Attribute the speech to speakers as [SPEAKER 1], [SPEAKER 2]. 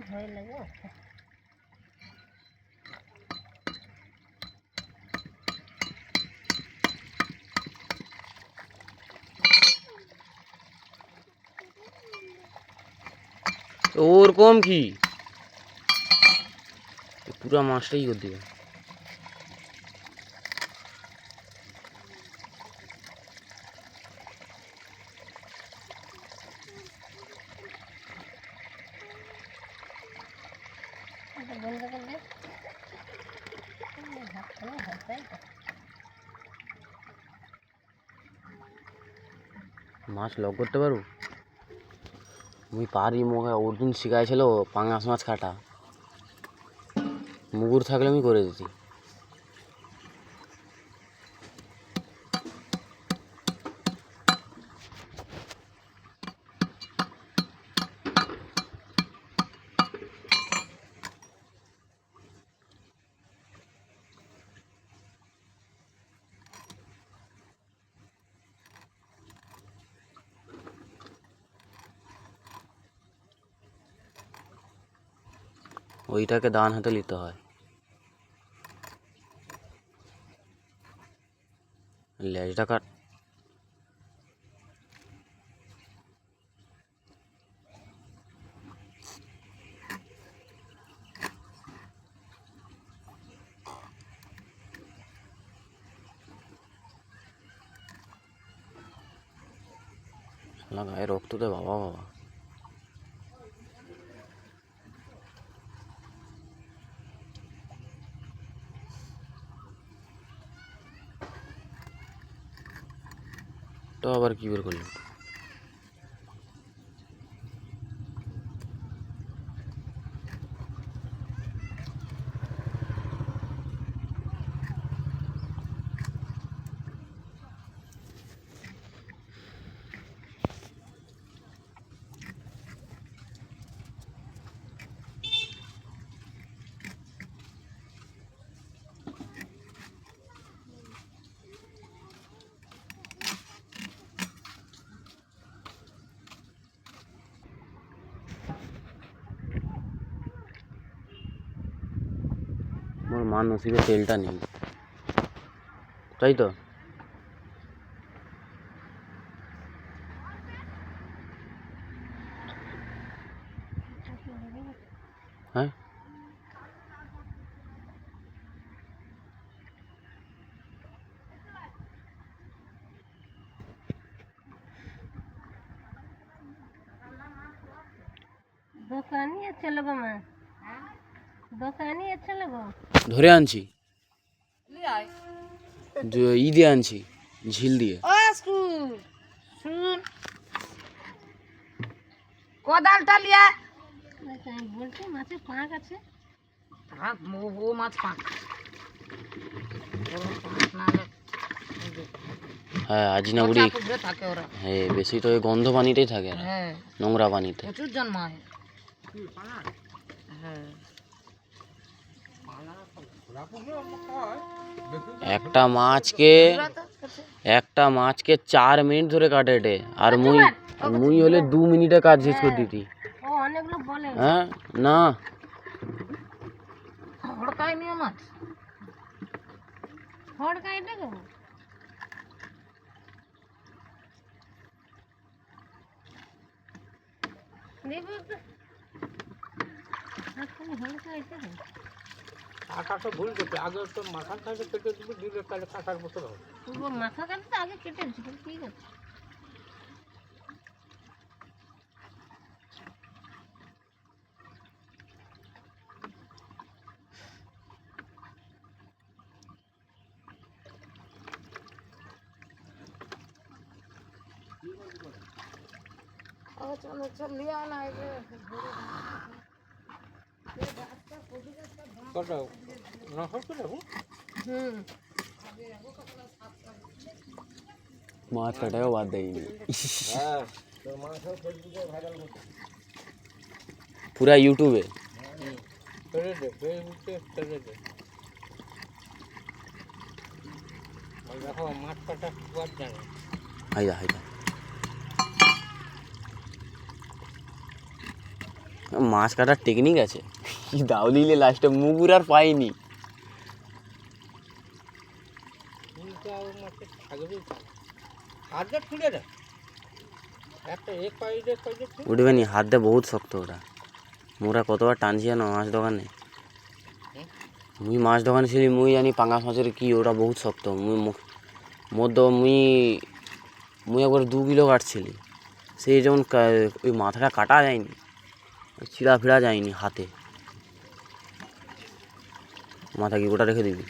[SPEAKER 1] ভয় লাগে
[SPEAKER 2] ওরকম কি পুরা মাছটাই করে দিবে।
[SPEAKER 1] বন্ধ করে দে
[SPEAKER 2] মাছ লক করতে পারো? আমি পারি, মোকে অর্জুন শিখাইছিল পাঙাশ মাছ কাটা। মুগুর থাকলে আমি করে দিতি। ওইটাকে ডান হাতে নিতে হয়, লেজটা কাট। গায়ে রক্ত দে বাবা বাবা। তো আবার কি বের করলেন? আমার মা নসিবে তেলটা নেই, তাই তো। হ্যাঁ
[SPEAKER 1] দোকানই আছে লোক মা, দোকানই আছে লোক।
[SPEAKER 2] ধরে আনছি, ই দিয়ে আনছি, ঝিল দিয়ে।
[SPEAKER 3] শুন কোদালটা লিয়া।
[SPEAKER 1] আমি বলছি মাছের পাঁক আছে।
[SPEAKER 3] ও মাছ পাক
[SPEAKER 2] হ্যাঁ আজিনাগুড়ি
[SPEAKER 3] থাকে ওরা।
[SPEAKER 2] হ্যাঁ বেশি তো ওই গন্ধ পানিতেই থাকে,
[SPEAKER 3] হ্যাঁ
[SPEAKER 2] নোংরা পানিতে
[SPEAKER 3] প্রচুর জন্মায়। হ্যাঁ
[SPEAKER 2] একটা মাছকে 4 মিনিট ধরে কাটে, আর মুই হলে 2 মিনিটে কাজ শেষ করে দিতি।
[SPEAKER 1] ও অনেক লোক বলে
[SPEAKER 2] হ্যাঁ না
[SPEAKER 3] হড়কায় নিয়ে মাছ
[SPEAKER 1] হড়কাই দেখো দেখো হড়কাই দেখো।
[SPEAKER 4] কাটাটা ভুল করছে, আগে তো মাথা থাকে কেটে দিবি, দিলে তাহলে কাটার মতো হবে।
[SPEAKER 1] মাথা কাটতে আগে কেটে দিচ্ছি, ঠিক আছে।
[SPEAKER 4] কটা নশো করে
[SPEAKER 2] মাছ কাটাও বাদ দেয়নি।
[SPEAKER 4] হ্যাঁ
[SPEAKER 2] পুরা ইউটিউবে
[SPEAKER 4] ছেড়ে দে ফেসবুকে ছেড়ে দে। ওই দেখো মাছ কাটা খুব জানে।
[SPEAKER 2] হাইদা হাইদা মাছ কাটার টেকনিক আছে কি দাও দিলে লাস্টে মুগুর আর পাইনি
[SPEAKER 4] কিন্তু আর মাছের থাকবেই তো। হাত দিয়ে ছুঁড়ে দে একটা এক পাইডে পাইডে
[SPEAKER 2] উঠবে নি হাত দিয়ে বহুত শক্ত ওটা মোরা কতবার টানছি জানো মাছ দোকানে মুই মাছ দোকানে ছিলি মুই জানি পাঙ্গাস মাছের কি ওটা বহুত শক্ত মুই একবার 2 কিলো কাটছিলি সেই যেমন ওই মাথাটা কাটা যায়নি চিড়া ফিড়া যায়নি হাতে মাথা কি গোটা রেখে দিবি